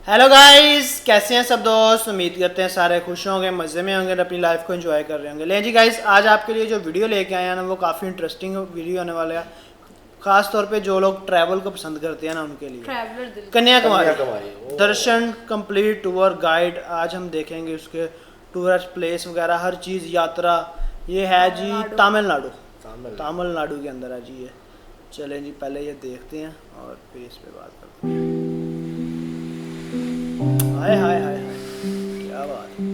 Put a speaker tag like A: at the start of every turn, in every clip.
A: Hello guys, कैसे हैं सब दोस्त। उम्मीद करते हैं सारे खुश होंगे, मज़े में होंगे और अपनी लाइफ को एंजॉय कर रहे होंगे। ले जी गाइस, आज आपके लिए जो वीडियो लेके आए हैं ना वो काफ़ी इंटरेस्टिंग वीडियो होने वाला है। खास तौर पे जो लोग ट्रैवल को पसंद करते हैं ना उनके लिए।
B: ट्रैवलर दिल
A: कन्याकुमारी
C: कन्याकुमारी
A: दर्शन कंप्लीट टूर गाइड। आज हम देखेंगे उसके टूरिस्ट प्लेस वगैरह हर चीज़ यात्रा। ये है जी तमिलनाडु। तमिलनाडु के अंदर है जी ये। चलें जी, पहले ये देखते हैं और फिर इस पे बात करते हैं। हाय हाय हाय हाय, क्या बात है।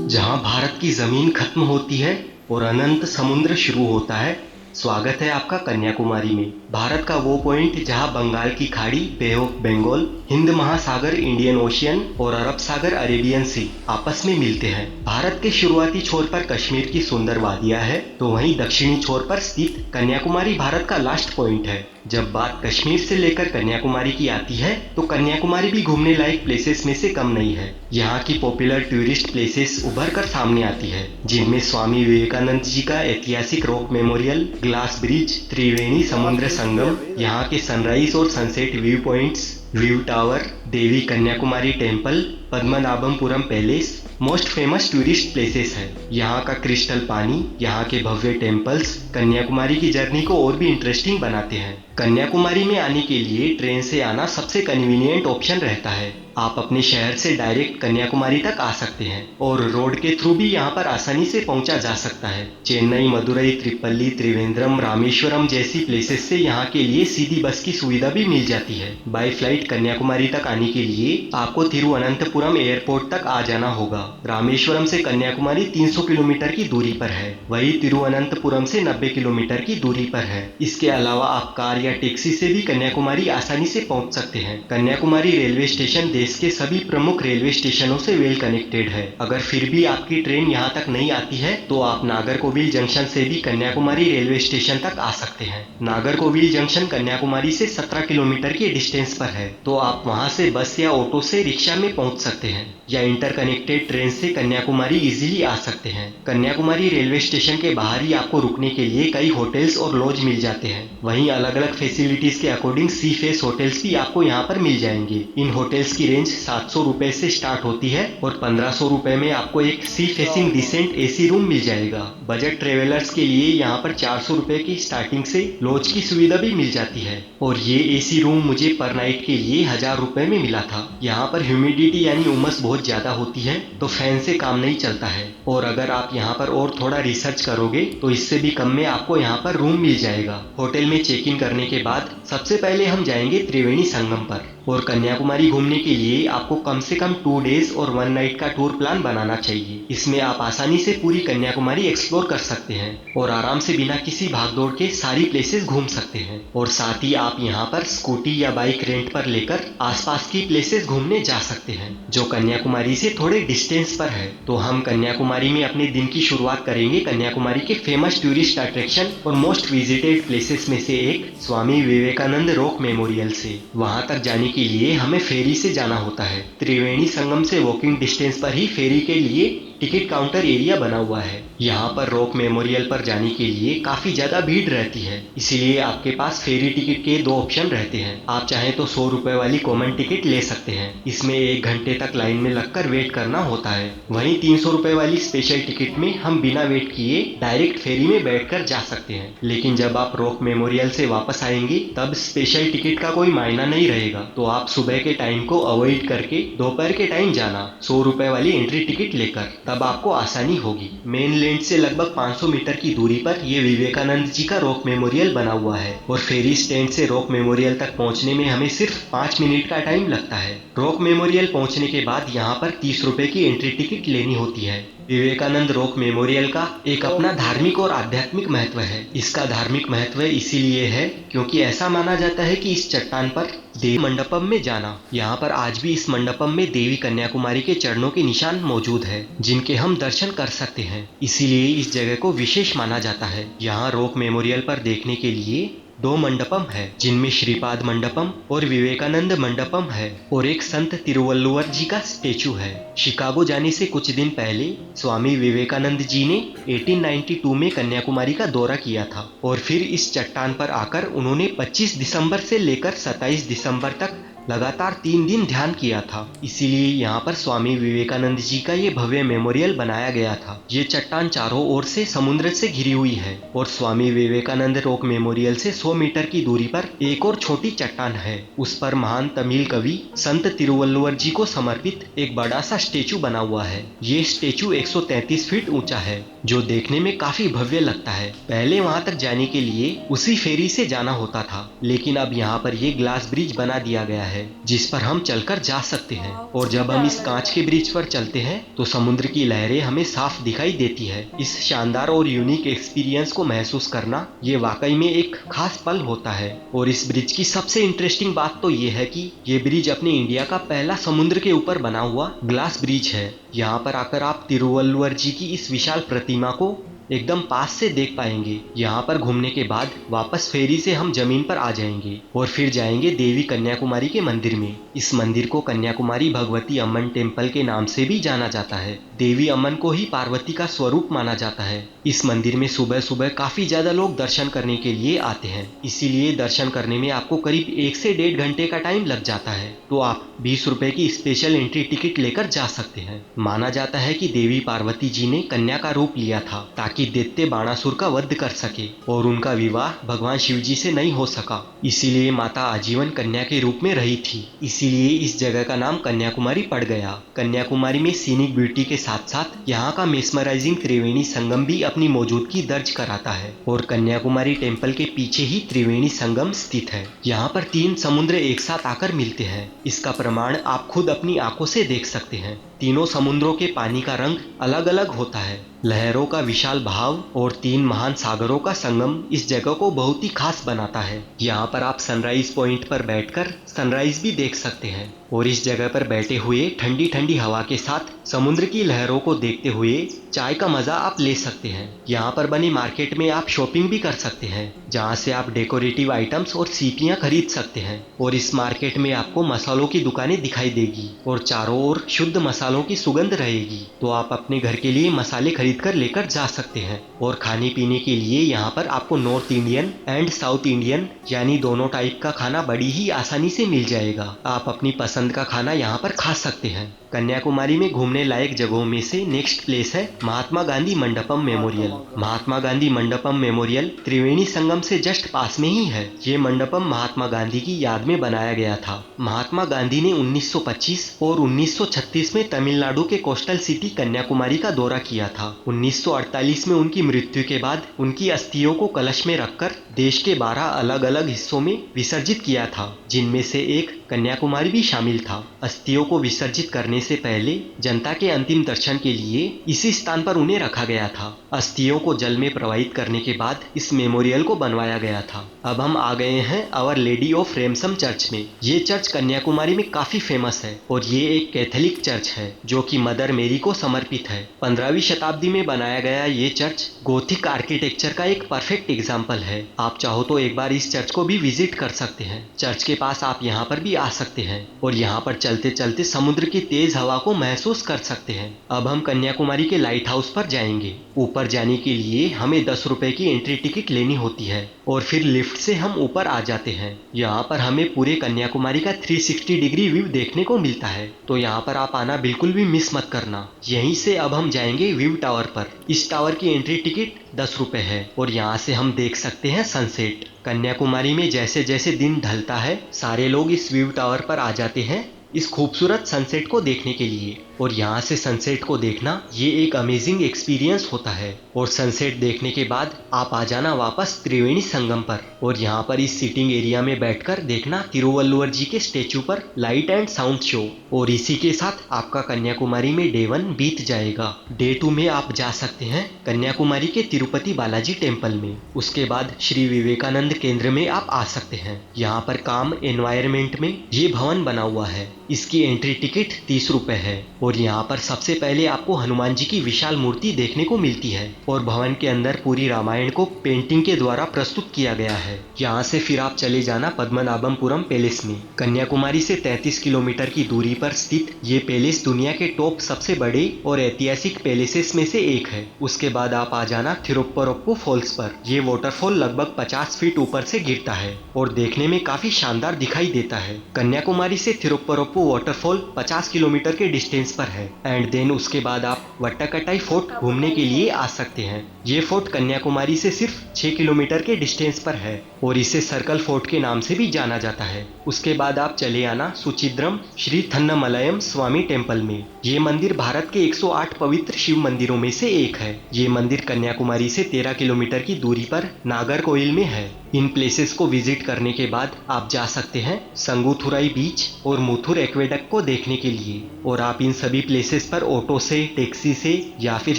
C: जहां भारत की जमीन खत्म होती है और अनंत समुद्र शुरू होता है। स्वागत है आपका कन्याकुमारी में। भारत का वो पॉइंट जहां बंगाल की खाड़ी, बे ऑफ बंगाल, हिंद महासागर, इंडियन ओशियन और अरब सागर, अरेबियन सी आपस में मिलते हैं। भारत के शुरुआती छोर पर कश्मीर की सुंदर वादियां है, तो वहीं दक्षिणी छोर पर स्थित कन्याकुमारी भारत का लास्ट पॉइंट है। जब बात कश्मीर से लेकर कन्याकुमारी की आती है तो कन्याकुमारी भी घूमने लायक प्लेसेस में से कम नहीं है। यहाँ की पॉपुलर टूरिस्ट प्लेसेस उभर कर सामने आती है, जिनमें स्वामी विवेकानंद जी का ऐतिहासिक rock memorial, glass bridge, Triveni Samudra Sangam, यहाँ के सनराइज और sunset view points, view tower, Devi Kanyakumari temple, Padmanabhapuram palace most famous tourist places है। यहाँ का क्रिस्टल पानी, यहाँ के भव्य टेम्पल्स कन्याकुमारी की जर्नी को और भी इंटरेस्टिंग बनाते हैं। कन्याकुमारी में आने के लिए ट्रेन से आना सबसे कन्वीनियंट ऑप्शन रहता है। आप अपने शहर से डायरेक्ट कन्याकुमारी तक आ सकते हैं और रोड के थ्रू भी यहाँ पर आसानी से पहुंचा जा सकता है। चेन्नई, मदुरई, त्रिपल्ली, त्रिवेंद्रम, रामेश्वरम जैसी प्लेसेस से यहाँ के लिए सीधी बस की सुविधा भी मिल जाती है। बाय फ्लाइट कन्याकुमारी तक आने के लिए आपको तिरुवनंतपुरम एयरपोर्ट तक आ जाना होगा। रामेश्वरम से कन्याकुमारी 300 किलोमीटर की दूरी पर है, वही तिरुवनंतपुरम से 90 किलोमीटर की दूरी पर है। इसके अलावा आप कार या टैक्सी से भी कन्याकुमारी आसानी से पहुंच सकते हैं। कन्याकुमारी रेलवे स्टेशन देश के सभी प्रमुख रेलवे स्टेशनों से वेल कनेक्टेड है। अगर फिर भी आपकी ट्रेन यहाँ तक नहीं आती है तो आप नागरकोविल जंक्शन से भी कन्याकुमारी रेलवे स्टेशन तक आ सकते हैं। नागरकोविल जंक्शन कन्याकुमारी से 17 किलोमीटर की डिस्टेंस पर है, तो आप वहाँ से बस या ऑटो से रिक्शा में पहुँच सकते हैं या इंटरकनेक्टेड ट्रेन से कन्याकुमारी इजीली आ सकते हैं। कन्याकुमारी रेलवे स्टेशन के बाहर ही आपको रुकने के लिए कई होटल्स और लॉज मिल जाते हैं। वहीं अलग अलग फैसिलिटीज के अकॉर्डिंग सी फेस होटल्स भी आपको यहाँ पर मिल जाएंगे। इन होटल्स की रेंज 700 रुपए से स्टार्ट होती है और 1500 रुपए में आपको एक sea facing decent AC room मिल जाएगा। बजट ट्रेवलर्स के लिए यहाँ पर 400 रुपए की स्टार्टिंग से लॉज की सुविधा भी मिल जाती है और ये एसी रूम मुझे पर नाइट के लिए 1000 रुपए में मिला था। यहाँ पर ह्यूमिडिटी यानी उमस बहुत ज्यादा होती है, तो फैन से काम नहीं चलता है और अगर आप यहाँ पर और थोड़ा रिसर्च करोगे तो इससे भी कम में आपको यहाँ पर रूम मिल जाएगा। होटल में चेक इन करने के बाद सबसे पहले हम जाएंगे त्रिवेणी संगम पर और कन्याकुमारी घूमने के लिए आपको कम से कम 2 डेज और 1 नाइट का टूर प्लान बनाना चाहिए। इसमें आप आसानी से पूरी कन्याकुमारी एक्सप्लोर कर सकते हैं और आराम से बिना किसी भागदौड़ के सारी प्लेसेस घूम सकते हैं और साथ ही आप यहाँ पर स्कूटी या बाइक रेंट पर लेकर आसपास की प्लेसेस घूमने जा सकते हैं जो कन्याकुमारी से थोड़े डिस्टेंस पर है। तो हम कन्याकुमारी में अपने दिन की शुरुआत करेंगे कन्याकुमारी के फेमस टूरिस्ट अट्रैक्शन और मोस्ट विजिटेड प्लेसेस में से एक स्वामी विवेकानंद रॉक मेमोरियल से। वहां तक जाने के लिए हमें फेरी से जाना होता है। त्रिवेणी संगम से वॉकिंग डिस्टेंस पर ही फेरी के लिए टिकट काउंटर एरिया बना हुआ है। यहाँ पर रॉक मेमोरियल पर जाने के लिए काफी ज्यादा भीड़ रहती है, इसीलिए आपके पास फेरी टिकट के 2 ऑप्शन रहते हैं। आप चाहें तो 100 रुपए वाली कॉमन टिकट ले सकते हैं, इसमें 1 घंटे तक लाइन में लगकर वेट करना होता है। वहीं 300 रुपए वाली स्पेशल टिकट में हम बिना वेट किए डायरेक्ट फेरी में बैठकर जा सकते हैं। लेकिन जब आप रॉक मेमोरियल से वापस आएंगे तब स्पेशल टिकट का कोई मायना नहीं रहेगा, तो आप सुबह के टाइम को अवॉइड करके दोपहर के टाइम जाना 100 रुपए वाली एंट्री टिकट लेकर, तब आपको आसानी होगी। मेन लैंड से लगभग 500 मीटर की दूरी पर ये विवेकानंद जी का रॉक मेमोरियल बना हुआ है और फेरी स्टैंड से रॉक मेमोरियल तक पहुंचने में हमें सिर्फ 5 मिनट का टाइम लगता है। रॉक मेमोरियल पहुंचने के बाद यहाँ पर 30 रुपए की एंट्री टिकट लेनी होती है। विवेकानंद रॉक मेमोरियल का एक अपना धार्मिक और आध्यात्मिक महत्व है। इसका धार्मिक महत्व इसीलिए है क्योंकि ऐसा माना जाता है कि इस चट्टान पर देवी मंडपम में जाना, यहाँ पर आज भी इस मंडपम में देवी कन्याकुमारी के चरणों के निशान मौजूद है जिनके हम दर्शन कर सकते हैं, इसीलिए इस जगह को विशेष माना जाता है। यहाँ रॉक मेमोरियल पर देखने के लिए 2 मंडपम है, जिनमें श्रीपाद मंडपम और विवेकानंद मंडपम है और एक संत तिरुवल्लुवर जी का स्टेचू है। शिकागो जाने से कुछ दिन पहले स्वामी विवेकानंद जी ने 1892 में कन्याकुमारी का दौरा किया था और फिर इस चट्टान पर आकर उन्होंने 25 दिसंबर से लेकर 27 दिसंबर तक लगातार 3 दिन ध्यान किया था। इसीलिए यहाँ पर स्वामी विवेकानंद जी का ये भव्य मेमोरियल बनाया गया था। ये चट्टान चारों ओर से समुद्र से घिरी हुई है और स्वामी विवेकानंद रॉक मेमोरियल से 100 मीटर की दूरी पर एक और छोटी चट्टान है। उस पर महान तमिल कवि संत तिरुवल्लुवर जी को समर्पित एक बड़ा सा स्टेचू बना हुआ है। ये स्टेचू 133 फीट ऊंचा है, जो देखने में काफी भव्य लगता है। पहले वहां तक जाने के लिए उसी फेरी से जाना होता था, लेकिन अब यहाँ पर ये ग्लास ब्रिज बना दिया गया है जिस पर हम चलकर जा सकते हैं। और जब हम इस कांच के ब्रिज पर चलते हैं तो समुद्र की लहरें हमें साफ दिखाई देती है। इस शानदार और यूनिक एक्सपीरियंस को महसूस करना ये वाकई में एक खास पल होता है। और इस ब्रिज की सबसे इंटरेस्टिंग बात तो ये है कि ये ब्रिज अपने इंडिया का पहला समुद्र के ऊपर बना हुआ ग्लास ब्रिज है। यहाँ पर आकर आप तिरुवल्लुवर जी की इस विशाल प्रतिमा को एकदम पास से देख पाएंगे। यहाँ पर घूमने के बाद वापस फेरी से हम जमीन पर आ जाएंगे और फिर जाएंगे देवी कन्याकुमारी के मंदिर में। इस मंदिर को कन्याकुमारी भगवती अम्मन टेम्पल के नाम से भी जाना जाता है। देवी अम्मन को ही पार्वती का स्वरूप माना जाता है। इस मंदिर में सुबह सुबह काफी ज्यादा लोग दर्शन करने के लिए आते हैं, इसीलिए दर्शन करने में आपको करीब 1 से 1.5 घंटे का टाइम लग जाता है। तो आप 20 रुपए की स्पेशल एंट्री टिकट लेकर जा सकते हैं। माना जाता है कि देवी पार्वती जी ने कन्या का रूप लिया था ताकि दैत्य बाणासुर का वध कर सके और उनका विवाह भगवान शिव जी से नहीं हो सका, इसीलिए माता आजीवन कन्या के रूप में रही थी। इसीलिए इस जगह का नाम कन्याकुमारी पड़ गया। कन्याकुमारी में सीनिक ब्यूटी के साथ साथ यहाँ का मेस्मराइजिंग त्रिवेणी संगम भी अपनी मौजूदगी दर्ज कराता है और कन्याकुमारी टेम्पल के पीछे ही त्रिवेणी संगम स्थित है। यहाँ पर 3 समुद्र एक साथ आकर मिलते हैं। इसका प्रमाण आप खुद अपनी आंखों से देख सकते हैं। तीनों समुद्रों के पानी का रंग अलग अलग होता है। लहरों का विशाल बहाव और 3 महान सागरों का संगम इस जगह को बहुत ही खास बनाता है। यहाँ पर आप सनराइज पॉइंट पर बैठकर सनराइज भी देख सकते हैं और इस जगह पर बैठे हुए ठंडी ठंडी हवा के साथ समुद्र की लहरों को देखते हुए चाय का मजा आप ले सकते हैं। यहाँ पर बनी मार्केट में आप शॉपिंग भी कर सकते हैं, जहाँ से आप डेकोरेटिव आइटम्स और सीपियाँ खरीद सकते हैं। और इस मार्केट में आपको मसालों की दुकानें दिखाई देगी और चारों ओर शुद्ध मसालों की सुगंध रहेगी। तो आप अपने घर के लिए मसाले खरीद कर लेकर जा सकते हैं। और खाने पीने के लिए यहाँ पर आपको north Indian and south Indian यानी दोनों टाइप का खाना बड़ी ही आसानी से मिल जाएगा। आप अपनी पसंद का खाना यहाँ पर खा सकते हैं। कन्याकुमारी में घूमने लायक जगहों में से नेक्स्ट प्लेस है महात्मा गांधी मंडपम मेमोरियल। महात्मा गांधी मंडपम मेमोरियल त्रिवेणी संगम से जस्ट पास में ही है। ये मंडपम महात्मा गांधी की याद में बनाया गया था। महात्मा गांधी ने 1925 और 1936 में तमिलनाडु के कोस्टल सिटी कन्याकुमारी का दौरा किया था। 1948 में उनकी मृत्यु के बाद उनकी अस्थियों को कलश में रखकर देश के 12 अलग अलग हिस्सों में विसर्जित किया था, जिनमें से एक कन्याकुमारी भी शामिल था। अस्थियों को विसर्जित करने से पहले जनता के अंतिम दर्शन के लिए इसी स्थान पर उन्हें रखा गया था। अस्थियों को जल में प्रवाहित करने के बाद इस मेमोरियल को बनवाया गया था। अब हम आ गए हैं आवर लेडी ऑफ रेमसम चर्च में। ये चर्च कन्याकुमारी में काफी फेमस है और ये एक कैथोलिक चर्च है जो कि मदर मेरी को समर्पित है। 15वीं शताब्दी में बनाया गया ये चर्च गोथिक आर्किटेक्चर का एक परफेक्ट एग्जाम्पल है। आप चाहो तो एक बार इस चर्च को भी विजिट कर सकते हैं। चर्च के पास आप यहाँ पर भी आ सकते हैं और यहाँ पर चलते चलते समुद्र की तेज हवा को महसूस कर सकते हैं। अब हम कन्याकुमारी के लाइट हाउस पर जाएंगे। ऊपर जाने के लिए हमें 10 रुपए की एंट्री टिकट लेनी होती है और फिर लिफ्ट से हम ऊपर आ जाते हैं। यहाँ पर हमें पूरे कन्याकुमारी का 360 डिग्री व्यू देखने को मिलता है, तो यहाँ पर आप आना बिल्कुल भी मिस मत करना। यहीं से अब हम जाएंगे व्यू टावर पर। इस टावर की एंट्री टिकट 10 रुपए है और यहाँ से हम देख सकते हैं सनसेट। कन्याकुमारी में जैसे जैसे दिन ढलता है सारे लोग इस व्यू टावर पर आ जाते हैं इस खूबसूरत सनसेट को देखने के लिए। और यहाँ से सनसेट को देखना ये एक अमेजिंग एक्सपीरियंस होता है। और सनसेट देखने के बाद आप आ जाना वापस त्रिवेणी संगम पर और यहाँ पर इस सीटिंग एरिया में बैठकर देखना तिरुवल्लुवर जी के स्टेचू पर लाइट एंड साउंड शो। और इसी के साथ आपका कन्याकुमारी में डे 1 बीत जाएगा। डे 2 में आप जा सकते हैं कन्याकुमारी के तिरुपति बालाजी टेम्पल में। उसके बाद श्री विवेकानंद केंद्र में आप आ सकते हैं। यहाँ पर काम एनवायरमेंट में ये भवन बना हुआ है। इसकी एंट्री टिकट 30 रुपए है और यहाँ पर सबसे पहले आपको हनुमान जी की विशाल मूर्ति देखने को मिलती है और भवन के अंदर पूरी रामायण को पेंटिंग के द्वारा प्रस्तुत किया गया है। यहाँ से फिर आप चले जाना पद्मनाभपुरम पैलेस में। कन्याकुमारी से 33 किलोमीटर की दूरी पर स्थित ये पैलेस दुनिया के टॉप सबसे बड़े और ऐतिहासिक पैलेसेस में से एक है। उसके बाद आप आ जाना थिरुप्परप्पु फॉल्स पर। ये वाटरफॉल लगभग 50 फीट ऊपर से गिरता है और देखने में काफी शानदार दिखाई देता है। कन्याकुमारी से थिरुप्परप्पु वाटरफॉल 50 किलोमीटर के डिस्टेंस पर है एंड देन उसके बाद आप वट्टाकट्टाई फोर्ट घूमने के लिए आ सकते हैं। ये फोर्ट कन्याकुमारी से सिर्फ 6 किलोमीटर के डिस्टेंस पर है और इसे सर्कल फोर्ट के नाम से भी जाना जाता है। उसके बाद आप चले आना सुचिद्रम श्री थन्नमलयम स्वामी टेम्पल में। ये मंदिर भारत के 108 पवित्र शिव मंदिरों में से एक है। ये मंदिर कन्याकुमारी से 13 किलोमीटर की दूरी पर नागरकोइल में है। इन प्लेसेस को विजिट करने के बाद आप जा सकते हैं संगुथुराई बीच और मुथुर एक्वेडक्ट को देखने के लिए और आप इन सभी प्लेसेस पर ऑटो से, टैक्सी से या फिर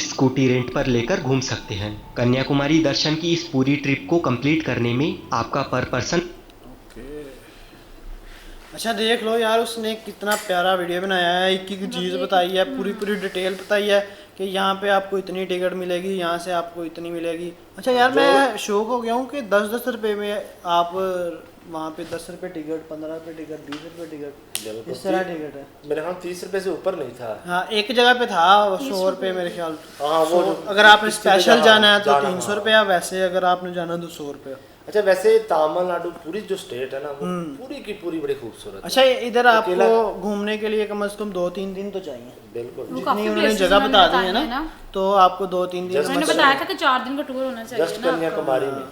C: स्कूटी रेंट पर लेकर घूम सकते हैं। कन्याकुमारी दर्शन की इस पूरी ट्रिप को कंप्लीट करने में आपका पर पर्सन
A: अच्छा देख लो यार, उसने कितना प्यारा वीडियो बनाया है, एक एक चीज़ बताई है, पूरी पूरी डिटेल बताई है कि यहाँ पे आपको इतनी टिकट मिलेगी, यहाँ से आपको इतनी मिलेगी। अच्छा यार मैं शौक हो गया हूँ कि 10-10 रुपये में आप वहाँ पे 10 रुपये टिकट, 15 रुपये टिकट, 20 रुपये टिकट, इस तरह टिकट है।
B: मेरे ख्याल 30 रुपये से ऊपर नहीं था।
A: हाँ एक जगह पे था 100 रुपये मेरे ख्याल।
B: हाँ वो
A: अगर आपने स्पेशल जाना है तो 300 रुपया, वैसे अगर आपने जाना तो 100 रुपया।
B: अच्छा वैसे तमिलनाडु पूरी जो स्टेट है ना वो पूरी की पूरी बड़ी खूबसूरत है।
A: अच्छा इधर आपको घूमने के लिए कम से कम 2-3 दिन तो चाहिए।
B: बिल्कुल
A: जितनी उन्होंने जगह बता दी है ना तो आपको 2-3 दिन।
D: मैंने बताया था कि 4 दिन का टूर होना चाहिए
B: जस्ट कन्याकुमारी में।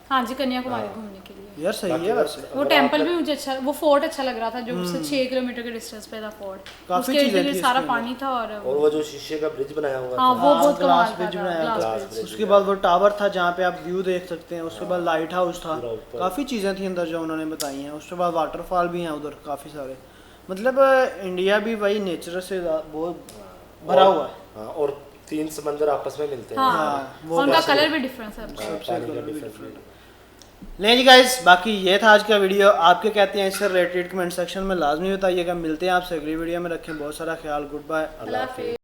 D: हाँ जी कन्याकुमारी घूमने के लिए
A: यार सही है वैसे।
D: वो टेंपल भी मुझे अच्छा, वो फोर्ट अच्छा लग रहा था जो उससे 6 किलोमीटर के डिस्टेंस पे था फोर्ट।
A: काफी
D: उसके
A: चीजें
D: इर्द
A: थी
D: सारा
A: इसके
D: पानी था और
B: वो जो शीशे का ब्रिज बनाया हुआ
D: हाँ
B: था।
D: वो बहुत कमाल
A: ग्लास
D: का
A: ब्रिज
D: था,
A: बनाया
D: ग्लास
A: था।
D: ब्रिज।
A: उसके बाद वो टावर था जहाँ पे आप व्यू देख सकते हैं। उसके बाद लाइट हाउस था। काफ़ी चीज़ें थी अंदर जो उन्होंने बताई हैं। उसके बाद वाटरफॉल भी हैं उधर काफ़ी सारे। मतलब इंडिया भी वही नेचर से बहुत भरा हुआ है।
B: हाँ और 3 समंदर आपस में मिलते हैं।
D: हाँ
A: वो
D: उनका कलर भी डिफरेंस है।
B: पानी का डिफरेंट।
A: ले जी गाइस, बाकी ये था आज का वीडियो। आपके कहते हैं इससे रिलेटेड कमेंट सेक्शन में लाजमी बताइएगा। मिलते हैं आपसे अगली वीडियो में। रखें बहुत सारा ख्याल। Good bye.
D: अल्लाह हाफिज़।